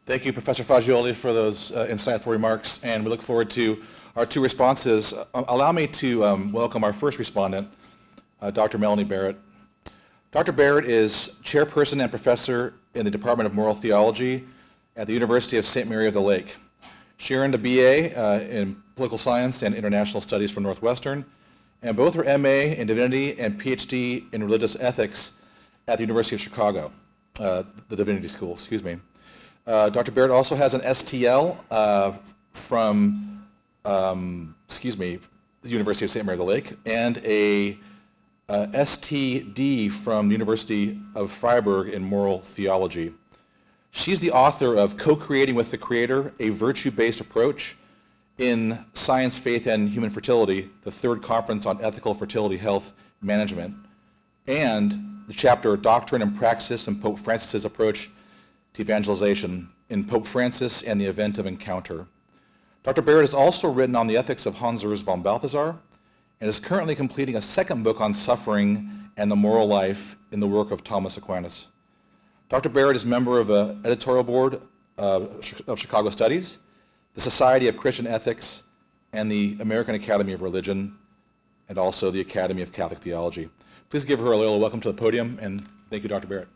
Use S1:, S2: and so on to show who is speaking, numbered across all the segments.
S1: Thank you, Professor Faggioli, for those insightful remarks, and we look forward to our two responses. Allow me to welcome our first respondent, Dr. Melanie Barrett. Dr. Barrett is chairperson and professor in the Department of Moral Theology at the University of St. Mary of the Lake. She earned a BA in Political Science and International Studies from Northwestern, and both her MA in Divinity and PhD in Religious Ethics at the University of Chicago, the Divinity School, excuse me. Dr. Barrett also has an STL from, the University of St. Mary of the Lake, and a STD from the University of Freiburg in Moral Theology. She's the author of Co-Creating with the Creator, a Virtue-Based Approach in Science, Faith, and Human Fertility, the third conference on ethical fertility health management, and the chapter Doctrine and Praxis in Pope Francis's Approach to Evangelization in Pope Francis and the Event of Encounter. Dr. Barrett has also written on the ethics of Hans Urs von Balthasar and is currently completing a second book on suffering and the moral life in the work of Thomas Aquinas. Dr. Barrett is member of the editorial board of Chicago Studies, the Society of Christian Ethics, and the American Academy of Religion, and also the Academy of Catholic Theology. Please give her a little welcome to the podium, and thank you, Dr. Barrett.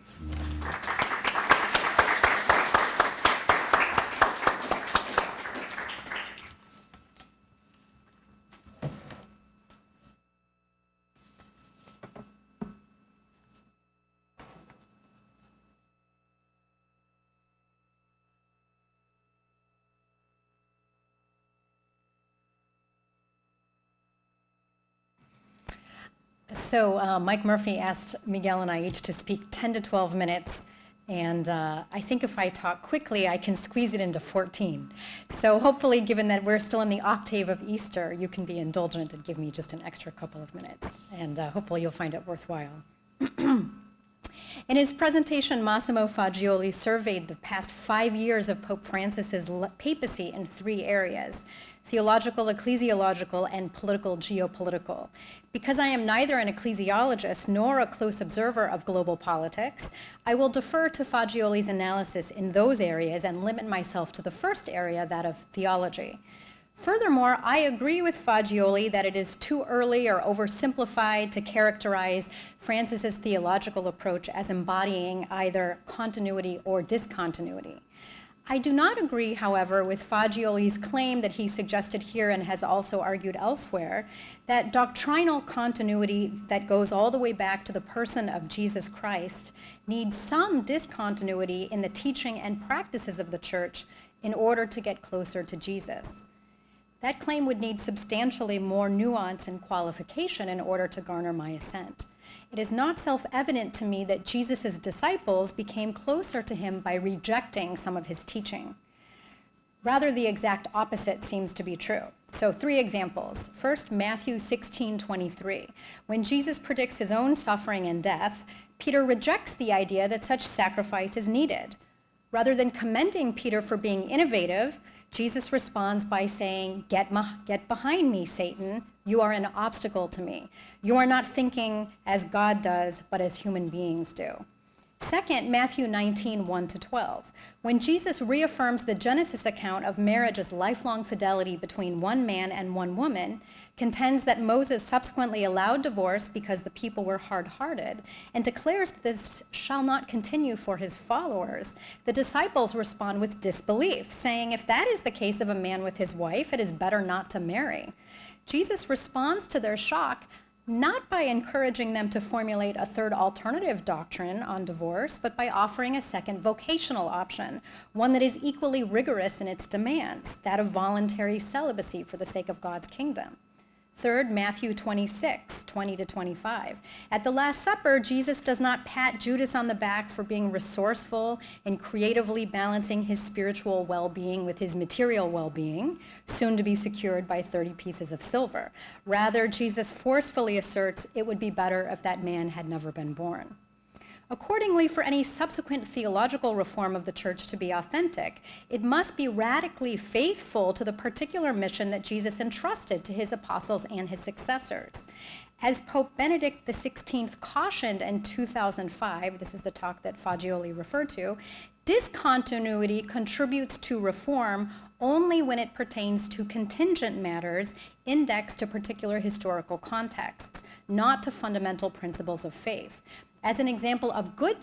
S2: So Mike Murphy asked Miguel and I each to speak 10 to 12 minutes, and I think if I talk quickly, I can squeeze it into 14. So hopefully, given that we're still in the octave of Easter, you can be indulgent and give me just an extra couple of minutes, and hopefully you'll find it worthwhile. In his presentation, Massimo Faggioli surveyed the past 5 years of Pope Francis's papacy in 3 areas: theological, ecclesiological, and political geopolitical. Because I am neither an ecclesiologist nor a close observer of global politics, I will defer to Faggioli's analysis in those areas and limit myself to the first area, that of theology. Furthermore, I agree with Faggioli that it is too early or oversimplified to characterize Francis's theological approach as embodying either continuity or discontinuity. I do not agree, however, with Faggioli's claim that he suggested here and has also argued elsewhere, that doctrinal continuity that goes all the way back to the person of Jesus Christ needs some discontinuity in the teaching and practices of the Church in order to get closer to Jesus. That claim would need substantially more nuance and qualification in order to garner my assent. It is not self-evident to me that Jesus' disciples became closer to him by rejecting some of his teaching. Rather, the exact opposite seems to be true. So 3 examples. First, Matthew 16:23. When Jesus predicts his own suffering and death, Peter rejects the idea that such sacrifice is needed. Rather than commending Peter for being innovative, Jesus responds by saying, get behind me, Satan. You are an obstacle to me. You are not thinking as God does, but as human beings do. Second, Matthew 19:1-12. When Jesus reaffirms the Genesis account of marriage's lifelong fidelity between one man and one woman, contends that Moses subsequently allowed divorce because the people were hard-hearted, and declares that this shall not continue for his followers, the disciples respond with disbelief, saying, if that is the case of a man with his wife, it is better not to marry. Jesus responds to their shock not by encouraging them to formulate a third alternative doctrine on divorce, but by offering a second vocational option, one that is equally rigorous in its demands, that of voluntary celibacy for the sake of God's kingdom. Third, Matthew 26:20-25. At the Last Supper, Jesus does not pat Judas on the back for being resourceful in creatively balancing his spiritual well-being with his material well-being, soon to be secured by 30 pieces of silver. Rather, Jesus forcefully asserts it would be better if that man had never been born. Accordingly, for any subsequent theological reform of the Church to be authentic, it must be radically faithful to the particular mission that Jesus entrusted to his apostles and his successors. As Pope Benedict XVI cautioned in 2005, this is the talk that Faggioli referred to, Discontinuity contributes to reform only when it pertains to contingent matters indexed to particular historical contexts, not to fundamental principles of faith. As an example of good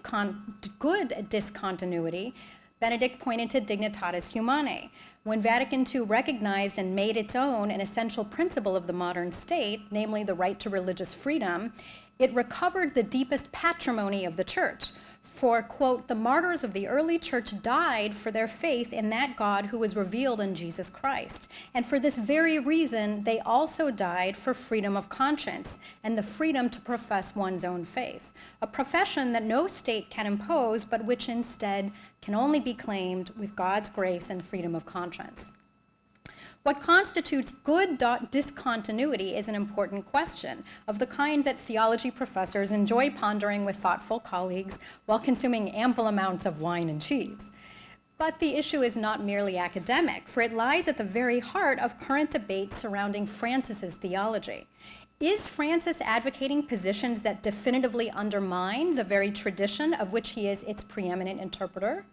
S2: discontinuity, Benedict pointed to Dignitatis Humanae. When Vatican II recognized and made its own an essential principle of the modern state, namely the right to religious freedom, it recovered the deepest patrimony of the Church. For, quote, the martyrs of the early church died for their faith in that God who was revealed in Jesus Christ. And for this very reason, they also died for freedom of conscience and the freedom to profess one's own faith, a profession that no state can impose, but which instead can only be claimed with God's grace and freedom of conscience. What constitutes good discontinuity is an important question, of the kind that theology professors enjoy pondering with thoughtful colleagues while consuming ample amounts of wine and cheese. But the issue is not merely academic, for it lies at the very heart of current debates surrounding Francis's theology. Is Francis advocating positions that definitively undermine the very tradition of which he is its preeminent interpreter?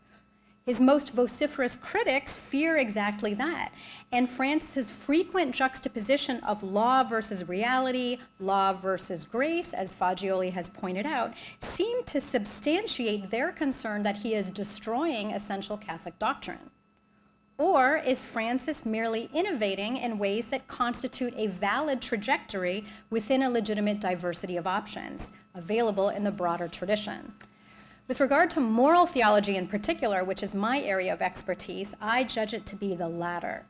S2: His most vociferous critics fear exactly that, and Francis's frequent juxtaposition of law versus reality, law versus grace, as Faggioli has pointed out, seem to substantiate their concern that he is destroying essential Catholic doctrine. Or is Francis merely innovating in ways that constitute a valid trajectory within a legitimate diversity of options available in the broader tradition? With regard to moral theology in particular, which is my area of expertise, I judge it to be the latter.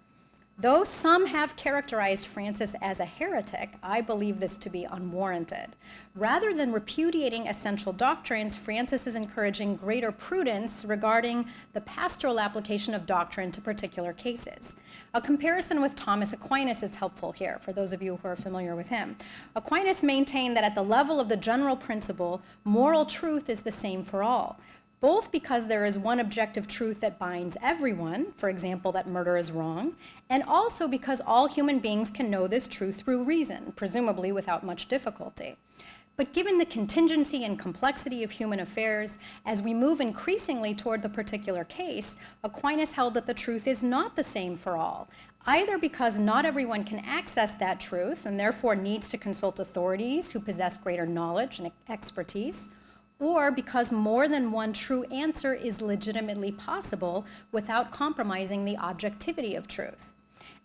S2: Though some have characterized Francis as a heretic, I believe this to be unwarranted. Rather than repudiating essential doctrines, Francis is encouraging greater prudence regarding the pastoral application of doctrine to particular cases. A comparison with Thomas Aquinas is helpful here, for those of you who are familiar with him. Aquinas maintained that at the level of the general principle, moral truth is the same for all, both because there is one objective truth that binds everyone, for example, that murder is wrong, and also because all human beings can know this truth through reason, presumably without much difficulty. But given the contingency and complexity of human affairs, as we move increasingly toward the particular case, Aquinas held that the truth is not the same for all, either because not everyone can access that truth and therefore needs to consult authorities who possess greater knowledge and expertise, or because more than one true answer is legitimately possible without compromising the objectivity of truth.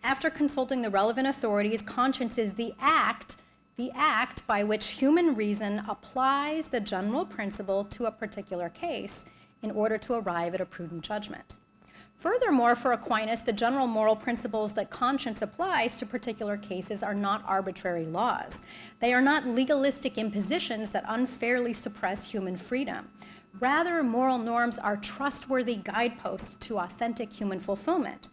S2: After consulting the relevant authorities, conscience is the act by which human reason applies the general principle to a particular case in order to arrive at a prudent judgment. Furthermore, for Aquinas, the general moral principles that conscience applies to particular cases are not arbitrary laws. They are not legalistic impositions that unfairly suppress human freedom. Rather, moral norms are trustworthy guideposts to authentic human fulfillment.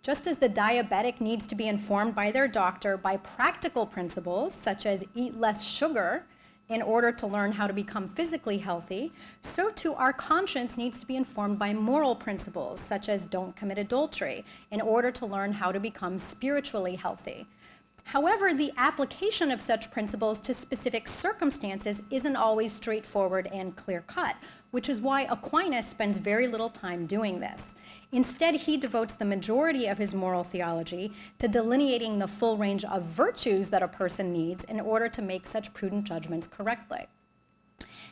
S2: Just as the diabetic needs to be informed by their doctor by practical principles, such as eat less sugar, in order to learn how to become physically healthy, so too our conscience needs to be informed by moral principles, such as don't commit adultery, in order to learn how to become spiritually healthy. However, the application of such principles to specific circumstances isn't always straightforward and clear-cut, which is why Aquinas spends very little time doing this. Instead, he devotes the majority of his moral theology to delineating the full range of virtues that a person needs in order to make such prudent judgments correctly.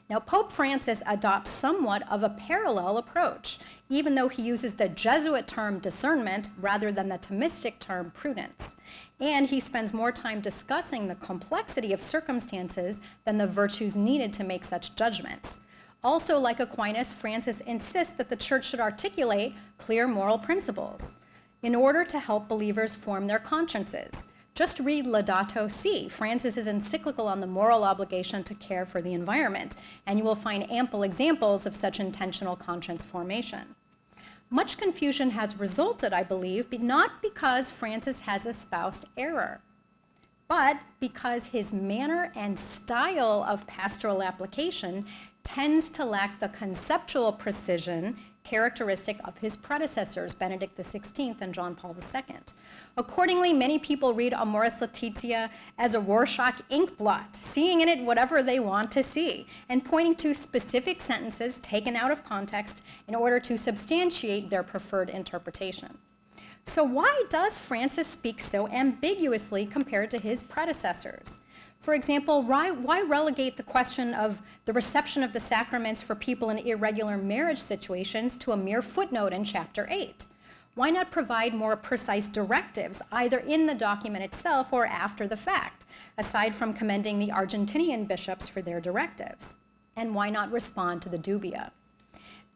S2: Now, Pope Francis adopts somewhat of a parallel approach, even though he uses the Jesuit term discernment rather than the Thomistic term prudence. And he spends more time discussing the complexity of circumstances than the virtues needed to make such judgments. Also, like Aquinas, Francis insists that the Church should articulate clear moral principles in order to help believers form their consciences. Just read Laudato Si, Francis's encyclical on the moral obligation to care for the environment, and you will find ample examples of such intentional conscience formation. Much confusion has resulted, I believe, not because Francis has espoused error, but because his manner and style of pastoral application tends to lack the conceptual precision, characteristic of his predecessors, Benedict XVI and John Paul II. Accordingly, many people read Amoris Laetitia as a Rorschach ink blot, seeing in it whatever they want to see, and pointing to specific sentences taken out of context in order to substantiate their preferred interpretation. So why does Francis speak so ambiguously compared to his predecessors? For example, why relegate the question of the reception of the sacraments for people in irregular marriage situations to a mere footnote in Chapter 8? Why not provide more precise directives, either in the document itself or after the fact, aside from commending the Argentinian bishops for their directives? And why not respond to the dubia?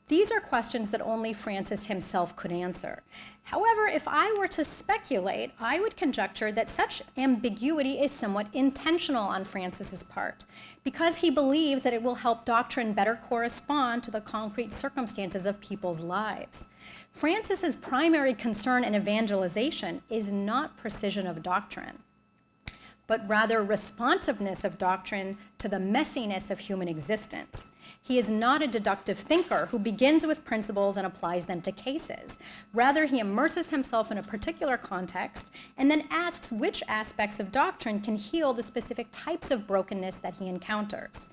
S2: These are questions that only Francis himself could answer. However, if I were to speculate, I would conjecture that such ambiguity is somewhat intentional on Francis's part, because he believes that it will help doctrine better correspond to the concrete circumstances of people's lives. Francis's primary concern in evangelization is not precision of doctrine, but rather responsiveness of doctrine to the messiness of human existence. He is not a deductive thinker who begins with principles and applies them to cases. Rather, he immerses himself in a particular context and then asks which aspects of doctrine can heal the specific types of brokenness that he encounters.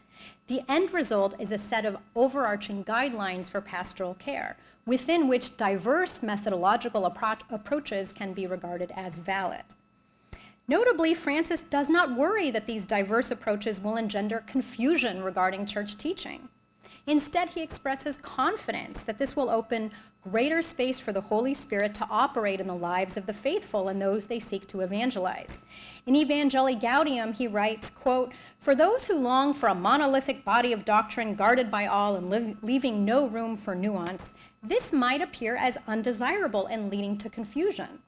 S2: The end result is a set of overarching guidelines for pastoral care, within which diverse methodological approaches can be regarded as valid. Notably, Francis does not worry that these diverse approaches will engender confusion regarding church teaching. Instead, he expresses confidence that this will open greater space for the Holy Spirit to operate in the lives of the faithful and those they seek to evangelize. In Evangelii Gaudium, he writes, quote, "For those who long for a monolithic body of doctrine guarded by all and leaving no room for nuance, this might appear as undesirable and leading to confusion.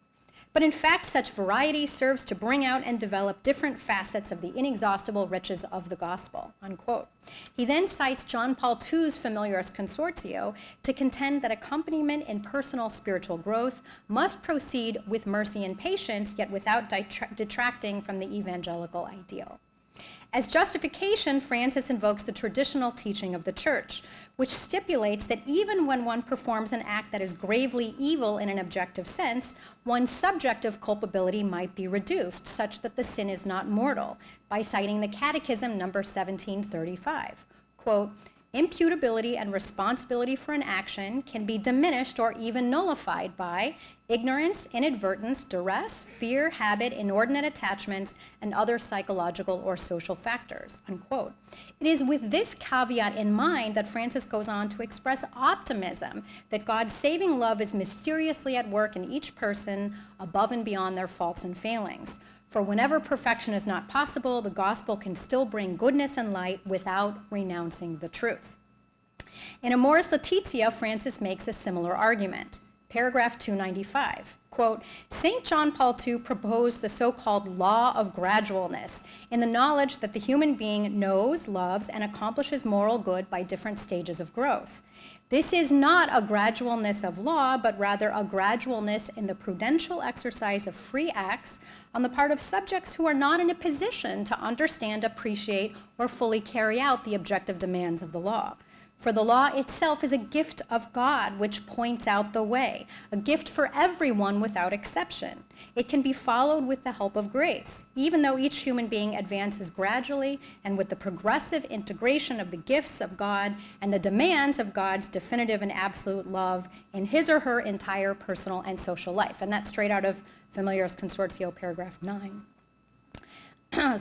S2: But in fact, such variety serves to bring out and develop different facets of the inexhaustible riches of the gospel," unquote. He then cites John Paul II's Familiaris Consortio to contend that accompaniment in personal spiritual growth must proceed with mercy and patience, yet without detracting from the evangelical ideal. As justification, Francis invokes the traditional teaching of the Church, which stipulates that even when one performs an act that is gravely evil in an objective sense, one's subjective culpability might be reduced, such that the sin is not mortal, by citing the Catechism number 1735. Quote, "Imputability and responsibility for an action can be diminished or even nullified by ignorance, inadvertence, duress, fear, habit, inordinate attachments, and other psychological or social factors," unquote. It is with this caveat in mind that Francis goes on to express optimism that God's saving love is mysteriously at work in each person above and beyond their faults and failings. For whenever perfection is not possible, the gospel can still bring goodness and light without renouncing the truth. In Amoris Laetitia, Francis makes a similar argument. Paragraph 295, quote, "St. John Paul II proposed the so-called law of gradualness in the knowledge that the human being knows, loves, and accomplishes moral good by different stages of growth. This is not a gradualness of law, but rather a gradualness in the prudential exercise of free acts on the part of subjects who are not in a position to understand, appreciate, or fully carry out the objective demands of the law. For the law itself is a gift of God which points out the way, a gift for everyone without exception. It can be followed with the help of grace, even though each human being advances gradually and with the progressive integration of the gifts of God and the demands of God's definitive and absolute love in his or her entire personal and social life." And that's straight out of Familiaris Consortio, paragraph 9.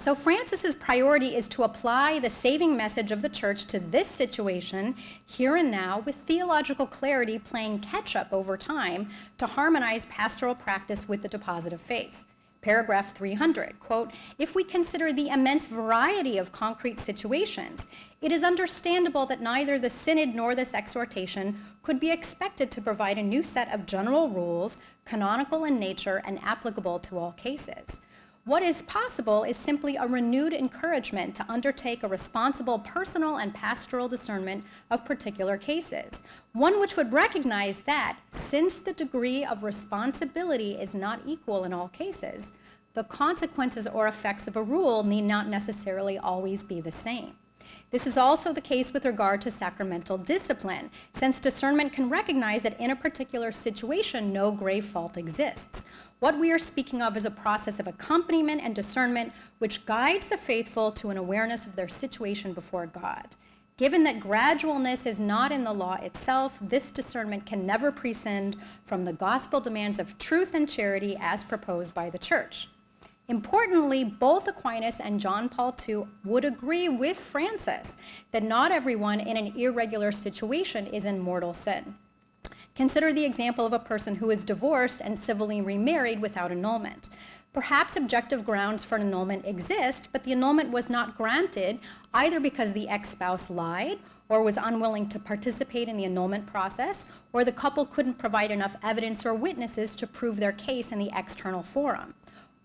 S2: So Francis's priority is to apply the saving message of the Church to this situation here and now with theological clarity playing catch-up over time to harmonize pastoral practice with the deposit of faith. Paragraph 300, quote, "If we consider the immense variety of concrete situations, it is understandable that neither the synod nor this exhortation could be expected to provide a new set of general rules, canonical in nature and applicable to all cases. What is possible is simply a renewed encouragement to undertake a responsible personal and pastoral discernment of particular cases, one which would recognize that, since the degree of responsibility is not equal in all cases, the consequences or effects of a rule need not necessarily always be the same. This is also the case with regard to sacramental discipline, since discernment can recognize that in a particular situation, no grave fault exists. What we are speaking of is a process of accompaniment and discernment which guides the faithful to an awareness of their situation before God. Given that gradualness is not in the law itself, this discernment can never prescind from the gospel demands of truth and charity as proposed by the Church. Importantly, both Aquinas and John Paul II would agree with Francis that not everyone in an irregular situation is in mortal sin. Consider the example of a person who is divorced and civilly remarried without annulment. Perhaps objective grounds for an annulment exist, but the annulment was not granted either because the ex-spouse lied or was unwilling to participate in the annulment process, or the couple couldn't provide enough evidence or witnesses to prove their case in the external forum.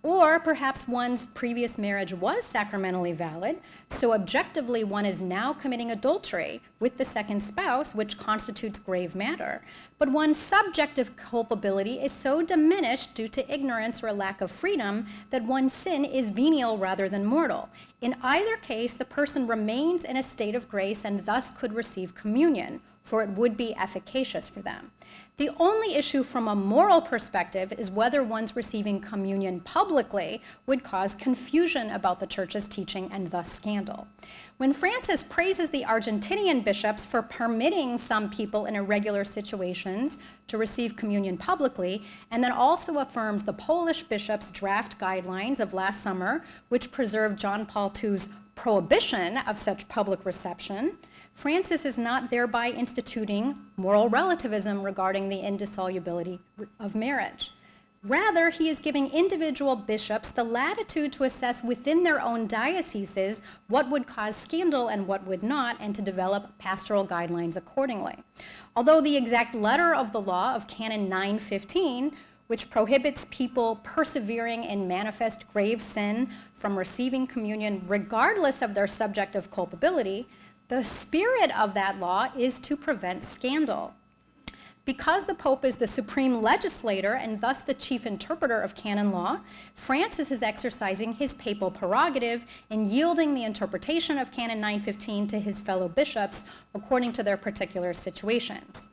S2: Or perhaps one's previous marriage was sacramentally valid, so objectively one is now committing adultery with the second spouse, which constitutes grave matter. But one's subjective culpability is so diminished due to ignorance or a lack of freedom that one's sin is venial rather than mortal. In either case, the person remains in a state of grace and thus could receive communion, for it would be efficacious for them. The only issue from a moral perspective is whether one's receiving communion publicly would cause confusion about the Church's teaching and thus scandal. When Francis praises the Argentinian bishops for permitting some people in irregular situations to receive communion publicly, and then also affirms the Polish bishops' draft guidelines of last summer, which preserved John Paul II's prohibition of such public reception, Francis is not thereby instituting moral relativism regarding the indissolubility of marriage. Rather, he is giving individual bishops the latitude to assess within their own dioceses what would cause scandal and what would not, and to develop pastoral guidelines accordingly. Although the exact letter of the law of Canon 915, which prohibits people persevering in manifest grave sin from receiving communion regardless of their subjective culpability, the spirit of that law is to prevent scandal. Because the Pope is the supreme legislator and thus the chief interpreter of canon law, Francis is exercising his papal prerogative in yielding the interpretation of Canon 915 to his fellow bishops according to their particular situations.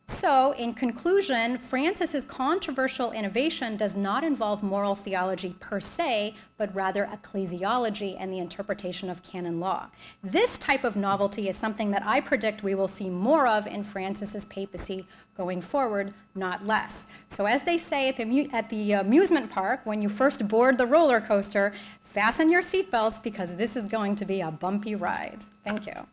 S2: So, in conclusion, Francis's controversial innovation does not involve moral theology per se, but rather ecclesiology and the interpretation of canon law. This type of novelty is something that I predict we will see more of in Francis's papacy going forward, not less. So as they say at the amusement park, when you first board the roller coaster, fasten your seatbelts because this is going to be a bumpy ride. Thank you.